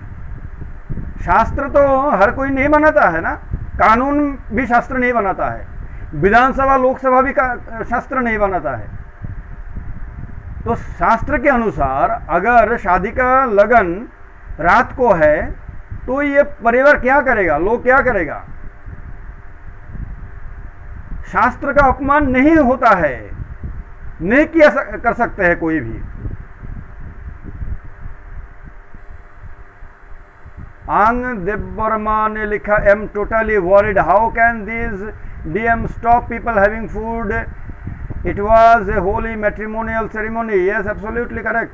शास्त्र तो हर कोई नहीं बनाता है ना, कानून भी शास्त्र नहीं बनाता है, विधानसभा लोकसभा भी शास्त्र नहीं बनाता है। तो शास्त्र के अनुसार अगर शादी का लगन रात को है तो ये परिवार क्या करेगा, लोग क्या करेगा। शास्त्र का अपमान नहीं होता है, नहीं किया कर सकते हैं कोई भी। आंग देवर्मा ने लिखा am totally worried, how can this DM stop people having food, it was a holy matrimonial ceremony. Yes, absolutely correct.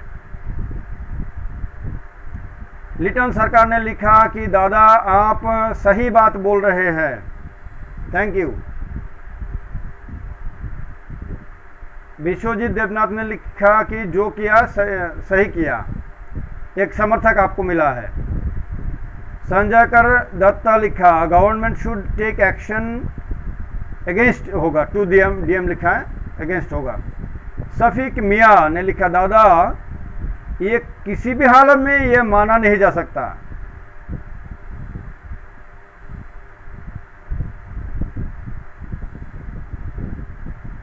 Liton Sarkar ने लिखा कि दादा आप सही बात बोल रहे हैं, थैंक यू। विश्वजीत देवनाथ ने लिखा कि जो किया सही किया, एक समर्थक आपको मिला है। संजय कर दत्ता लिखा government should take action against होगा, टू डीएम लिखा है, अगेंस्ट होगा। सफीक मियाँ ने लिखा दादा ये किसी भी हालत में ये माना नहीं जा सकता।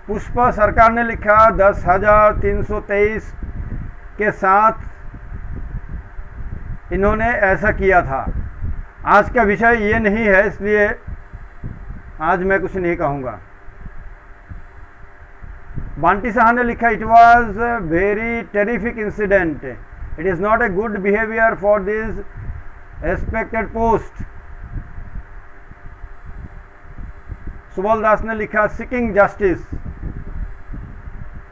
पुष्पा सरकार ने लिखा 10,323 के साथ इन्होंने ऐसा किया था। आज का विषय ये नहीं है, इसलिए आज मैं कुछ नहीं कहूँगा। बांटी शाह ने लिखा it was very terrific incident, it is not a good behaviour for this expected post. Subal Das ने लिखा सीकिंग जस्टिस।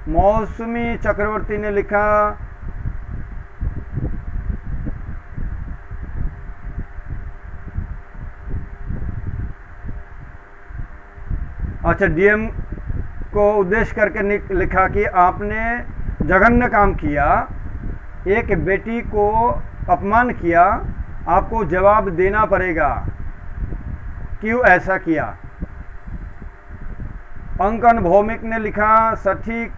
मौसमी चक्रवर्ती ने लिखा अच्छा, डीएम को उद्देश्य करके लिखा कि आपने जघन्य काम किया, एक बेटी को अपमान किया, आपको जवाब देना पड़ेगा, क्यों ऐसा किया। अंकन भौमिक ने लिखा सटीक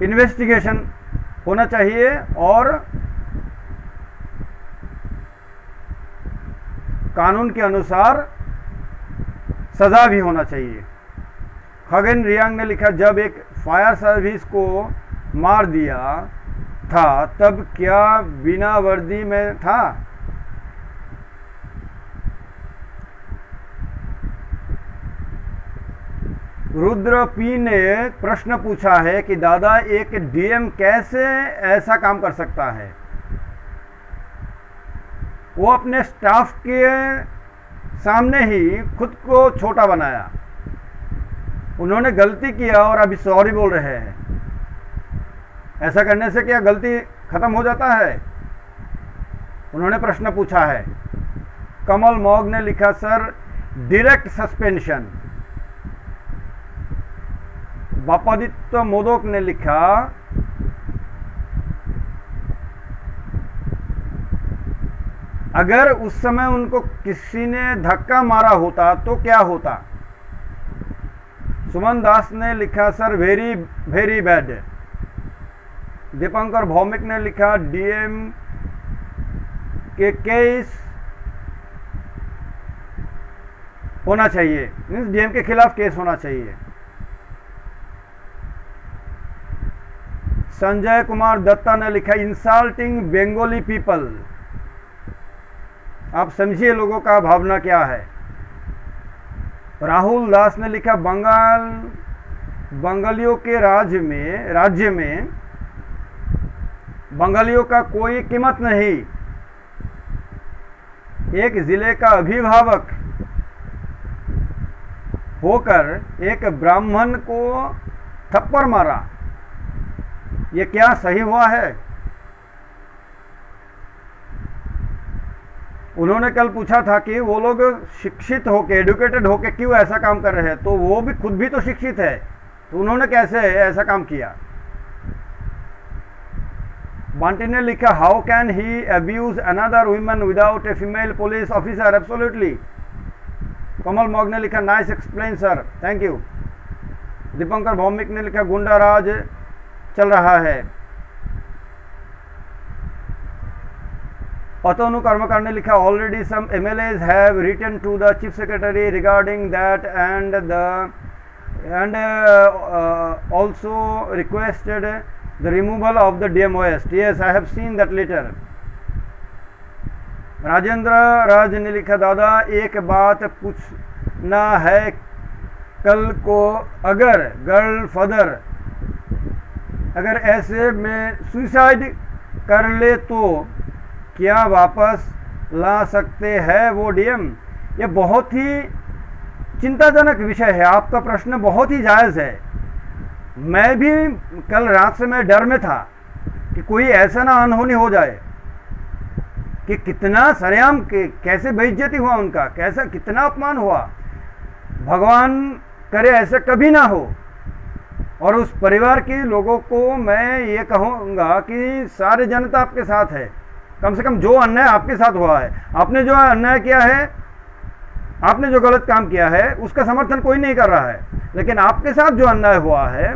इन्वेस्टिगेशन होना चाहिए और कानून के अनुसार सजा भी होना चाहिए। खगन रियांग ने लिखा जब एक फायर सर्विस को मार दिया था तब क्या बिना वर्दी में था। रुद्र पी ने प्रश्न पूछा है कि दादा एक डीएम कैसे ऐसा काम कर सकता है। वो अपने स्टाफ के सामने ही खुद को छोटा बनाया। उन्होंने गलती किया और अभी सॉरी बोल रहे हैं। ऐसा करने से क्या गलती खत्म हो जाता है? उन्होंने प्रश्न पूछा है। कमल मौग ने लिखा सर डायरेक्ट सस्पेंशन। बापादित्य मोदक ने लिखा अगर उस समय उनको किसी ने धक्का मारा होता तो क्या होता। सुमन दास ने लिखा sir very very bad. Dipankar Bhowmik ने लिखा डीएम के केस होना चाहिए, मीन्स डीएम के खिलाफ केस होना चाहिए। संजय कुमार दत्ता ने लिखा इंसल्टिंग बंगाली पीपल। आप समझिए लोगों का भावना क्या है। राहुल दास ने लिखा बंगालियों के राज्य में बंगालियों का कोई कीमत नहीं। एक जिले का अभिभावक होकर एक ब्राह्मण को थप्पड़ मारा, ये क्या सही हुआ है? उन्होंने कल पूछा था कि वो लोग शिक्षित होके एडुकेटेड होके क्यों ऐसा काम कर रहे हैं, तो वो भी खुद भी तो शिक्षित है, तो उन्होंने कैसे ऐसा काम किया। बांटी ने लिखा how can he abuse another women without a female police officer. Absolutely. Kamal Maug ने लिखा nice explain sir, thank you. Dipankar Bhowmik ने लिखा गुंडा राज चल रहा है। अतनु कर्मकार ने लिखा already some MLAs have written to the chief secretary regarding that and also requested the removal of the DMOS. Yes, I have seen that letter. Rajendra Raj ने लिखा दादा एक बात पूछना है, कल को अगर गर्ल फादर अगर ऐसे में सुसाइड कर ले तो क्या वापस ला सकते हैं वो डीएम? ये बहुत ही चिंताजनक विषय है। आपका प्रश्न बहुत ही जायज़ है। मैं भी कल रात से मैं डर में था कि कोई ऐसा ना अनहोनी हो जाए कि कितना सरेआम कैसे बेइज्जती हुआ उनका, कैसा कितना अपमान हुआ। भगवान करे ऐसा कभी ना हो। और उस परिवार के लोगों को मैं ये कहूँगा कि सारी जनता आपके साथ है। कम से कम जो अन्याय आपके साथ हुआ है, आपने जो अन्याय किया है, आपने जो गलत काम किया है, उसका समर्थन कोई नहीं कर रहा है, लेकिन आपके साथ जो अन्याय हुआ है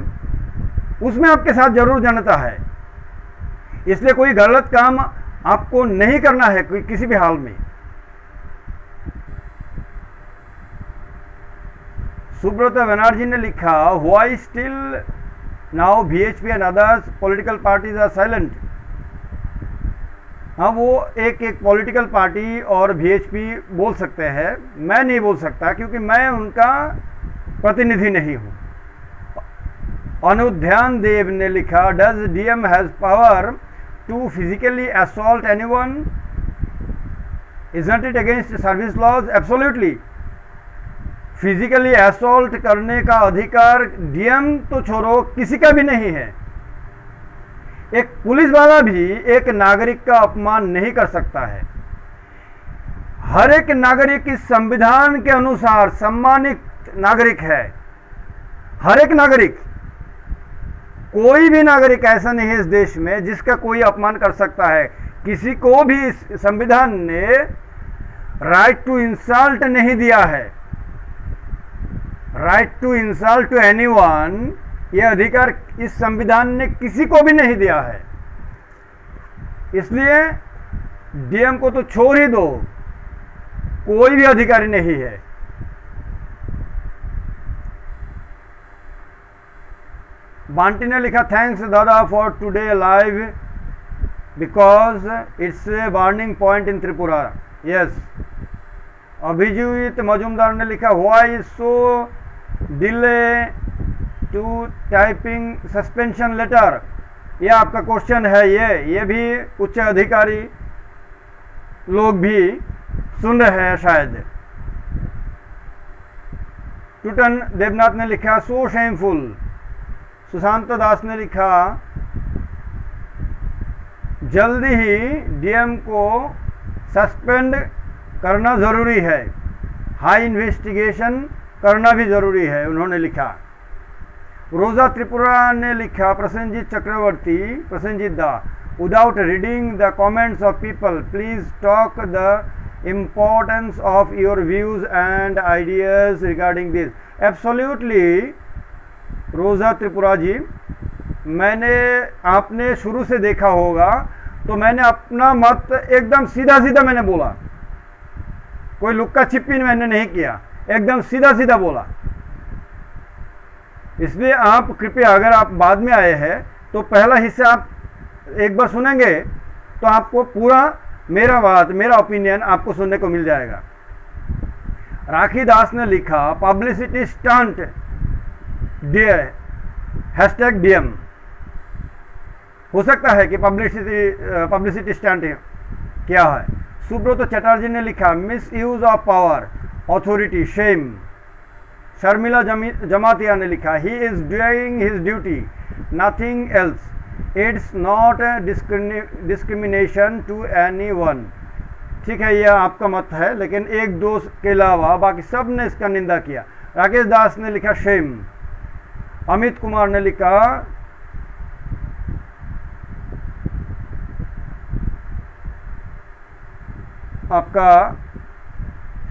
उसमें आपके साथ जरूर जनता है। इसलिए कोई गलत काम आपको नहीं करना है किसी भी हाल में। सुब्रत बनर्जी ने लिखा, why still now BHP and others political parties are silent. हाँ, वो एक पॉलिटिकल पार्टी और बीएचपी बोल सकते हैं, मैं नहीं बोल सकता क्योंकि मैं उनका प्रतिनिधि नहीं हूँ। अनुध्यान देव ने लिखा, does DM has power to physically assault anyone? Isn't it against service laws? Absolutely. Physically assault करने का अधिकार डीएम तो छोड़ो, किसी का भी नहीं है। एक पुलिस वाला भी एक नागरिक का अपमान नहीं कर सकता है। हर एक नागरिक इस संविधान के अनुसार सम्मानित नागरिक है। हर एक नागरिक, कोई भी नागरिक ऐसा नहीं है इस देश में जिसका कोई अपमान कर सकता है। किसी को भी इस संविधान ने राइट टू इंसल्ट नहीं दिया है। Right to insult to anyone, यह अधिकार इस संविधान ने किसी को भी नहीं दिया है। इसलिए डीएम को तो छोड़ ही दो, कोई भी अधिकारी नहीं है। बांटी ने लिखा, थैंक्स दादा for today live because it's a warning point in Tripura. Yes. Abhijit Majumdar ने लिखा, why is so delay to typing suspension letter? ये आपका क्वेश्चन है। ये भी उच्च अधिकारी लोग भी सुन रहे हैं शायद। टूटन देवनाथ ने लिखा, सो शेमफुल। सुशांत दास ने लिखा, जल्दी ही डीएम को सस्पेंड करना ज़रूरी है, हाई इन्वेस्टिगेशन करना भी ज़रूरी है, उन्होंने लिखा। रोजा त्रिपुरा ने लिखा, प्रसेनजीत चक्रवर्ती, प्रसेनजीत दा, without reading the comments of people please talk the importance of your views and ideas regarding this. Absolutely रोजा त्रिपुरा जी, आपने शुरू से देखा होगा तो मैंने अपना मत एकदम सीधा सीधा मैंने बोला, कोई लुक्का छिपी मैंने नहीं किया, एकदम सीधा सीधा बोला। इसलिए आप कृपया, अगर आप बाद में आए हैं तो पहला हिस्सा आप एक बार सुनेंगे तो आपको पूरा मेरा ओपिनियन आपको सुनने को मिल जाएगा। राखी दास ने लिखा, पब्लिसिटी स्टंट हैशटैग डीएम। हो सकता है कि पब्लिसिटी स्टंट क्या है। सुब्रत चटर्जी ने लिखा, miss use of power authority shame. Sharmila Jamatia ने लिखा, he is doing his duty nothing else, it's not discrimination to any one. ठीक है, यह आपका मत है, लेकिन एक दो के अलावा बाकी सब ने इसका निंदा किया। राकेश दास ने लिखा, शेम। अमित कुमार ने लिखा, आपका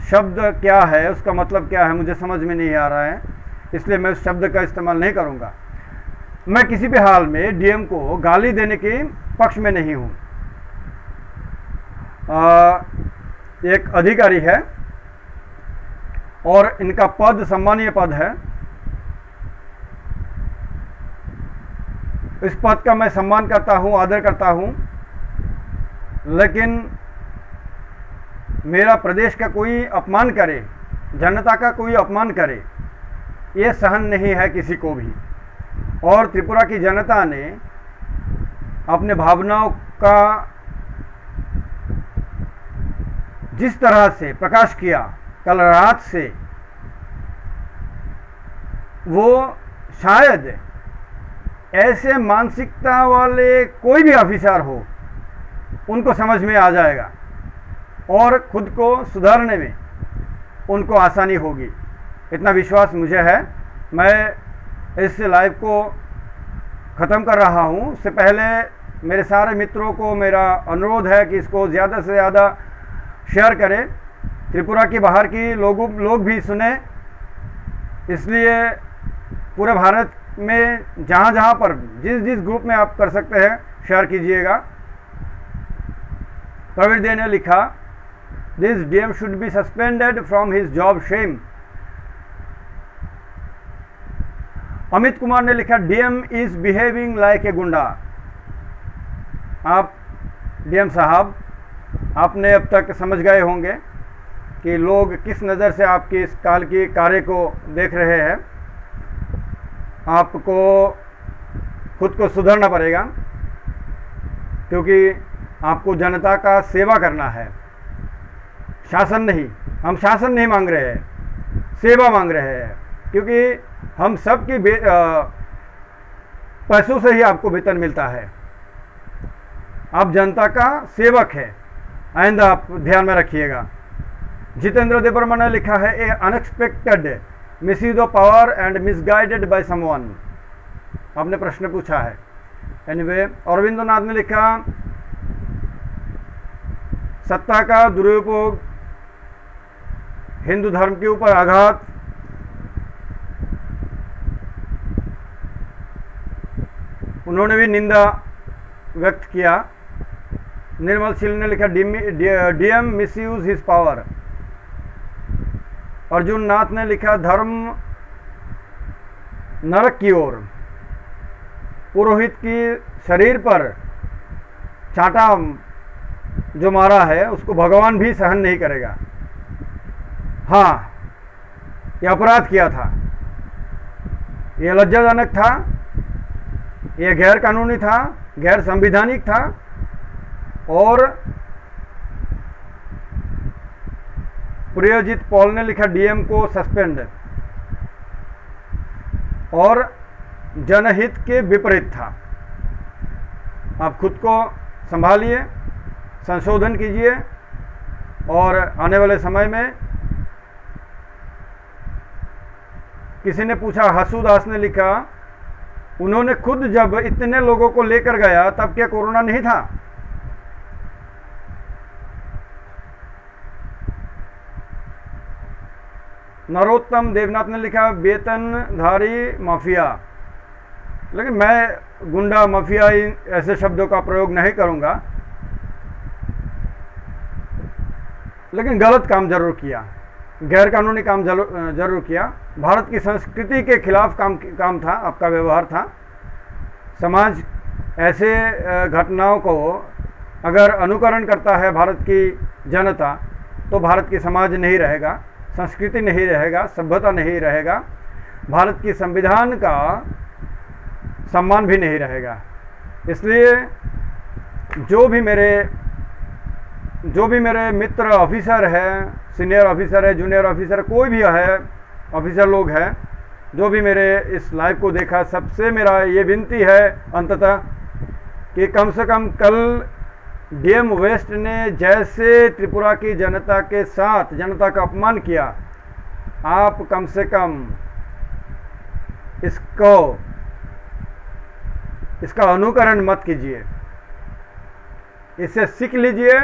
शब्द क्या है, उसका मतलब क्या है, मुझे समझ में नहीं आ रहा है, इसलिए मैं उस शब्द का इस्तेमाल नहीं करूंगा। मैं किसी भी हाल में डीएम को गाली देने के पक्ष में नहीं हूं। एक अधिकारी है और इनका पद सम्मानीय पद है। इस पद का मैं सम्मान करता हूं, आदर करता हूं, लेकिन मेरा प्रदेश का कोई अपमान करे, जनता का कोई अपमान करे, ये सहन नहीं है किसी को भी। और त्रिपुरा की जनता ने अपने भावनाओं का जिस तरह से प्रकाश किया कल रात से, वो शायद ऐसे मानसिकता वाले कोई भी ऑफिसर हो उनको समझ में आ जाएगा और खुद को सुधारने में उनको आसानी होगी। इतना विश्वास मुझे है। मैं इस लाइव को ख़त्म कर रहा हूँ। उससे पहले मेरे सारे मित्रों को मेरा अनुरोध है कि इसको ज़्यादा से ज़्यादा शेयर करें, त्रिपुरा के बाहर की लोग भी सुने। इसलिए पूरे भारत में जहाँ जहाँ पर जिस ग्रुप में आप कर सकते हैं शेयर कीजिएगा। प्रवीण दे ने लिखा, this DM should be suspended from his job shame. Amit Kumar ने लिखा, DM is behaving like a goonda. आप डीएम साहब, आपने अब तक समझ गए होंगे कि लोग किस नज़र से आपकी इस काल की कार्य को देख रहे हैं। आपको खुद को सुधरना पड़ेगा, क्योंकि आपको जनता का सेवा करना है, शासन नहीं। हम शासन नहीं मांग रहे हैं, सेवा मांग रहे हैं, क्योंकि हम सबकी पैसों से ही आपको वेतन मिलता है। आप जनता का सेवक है, आइंदा आप ध्यान में रखिएगा। जितेंद्र देवर्मा ने लिखा है, a unexpected misuse of power and misguided by someone. आपने प्रश्न पूछा है। एनीवे, अरविंदो नाथ ने लिखा, सत्ता का दुरुपयोग, हिंदू धर्म के ऊपर आघात, उन्होंने भी निंदा व्यक्त किया। निर्मल शील ने लिखा, DM misuse his power. Arjun Nath ने लिखा, धर्म नरक की ओर। पुरोहित की शरीर पर चांटा जो मारा है उसको भगवान भी सहन नहीं करेगा। हाँ, ये अपराध किया था, ये लज्जाजनक था, ये गैर कानूनी था, गैर संवैधानिक था, और प्रियजीत पॉल ने लिखा, डीएम को सस्पेंड, और जनहित के विपरीत था। आप खुद को संभालिए, संशोधन कीजिए, और आने वाले समय में किसी ने पूछा, हसूदास ने लिखा, उन्होंने खुद जब इतने लोगों को लेकर गया तब क्या कोरोना नहीं था? नरोत्तम देवनाथ ने लिखा, वेतनधारी माफिया। लेकिन मैं गुंडा, माफिया ऐसे शब्दों का प्रयोग नहीं करूंगा, लेकिन गलत काम जरूर किया, गैर कानूनी काम जरूर किया। भारत की संस्कृति के खिलाफ काम था, आपका व्यवहार था। समाज ऐसे घटनाओं को अगर अनुकरण करता है भारत की जनता, तो भारत की समाज नहीं रहेगा, संस्कृति नहीं रहेगा, सभ्यता नहीं रहेगा, भारत की संविधान का सम्मान भी नहीं रहेगा। इसलिए जो भी मेरे मित्र ऑफिसर हैं, सीनियर ऑफिसर है, जूनियर ऑफिसर, कोई भी है, ऑफिसर लोग हैं, जो भी मेरे इस लाइव को देखा, सबसे मेरा ये विनती है अंततः कि कम से कम कल डीएम वेस्ट ने जैसे त्रिपुरा की जनता के साथ जनता का अपमान किया, आप कम से कम इसका अनुकरण मत कीजिए, इससे सीख लीजिए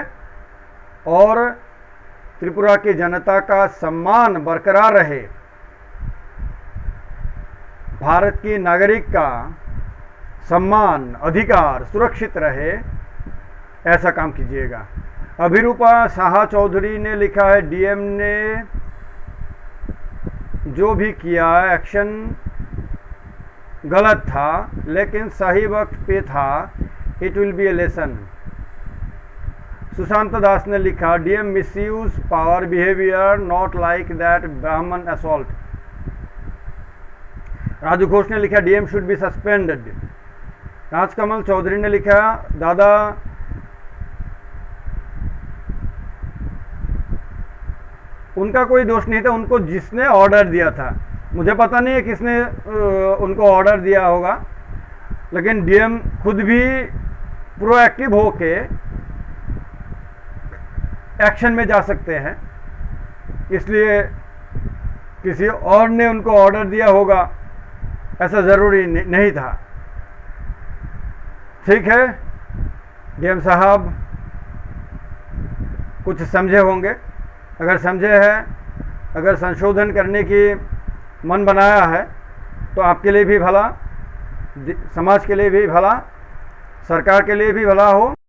और त्रिपुरा की जनता का सम्मान बरकरार रहे, भारत की नागरिक का सम्मान, अधिकार सुरक्षित रहे, ऐसा काम कीजिएगा। अभिरूपा शाह चौधरी ने लिखा है, डीएम ने जो भी किया एक्शन गलत था, लेकिन सही वक्त पे था, it will be a lesson. Sushant Das ने लिखा, DM misuse power behaviour not like that Brahmin assault. Raju Ghosh ने लिखा, DM should be suspended. Rajkamal Chaudhary ने लिखा, दादा उनका कोई दोष नहीं था, उनको जिसने ऑर्डर दिया था, मुझे पता नहीं है किसने उनको ऑर्डर दिया होगा, लेकिन डीएम खुद भी प्रोएक्टिव होके एक्शन में जा सकते हैं, इसलिए किसी और ने उनको ऑर्डर दिया होगा ऐसा ज़रूरी नहीं था। ठीक है, डीएम साहब कुछ समझे होंगे, अगर समझे हैं, अगर संशोधन करने की मन बनाया है तो आपके लिए भी भला, समाज के लिए भी भला, सरकार के लिए भी भला हो।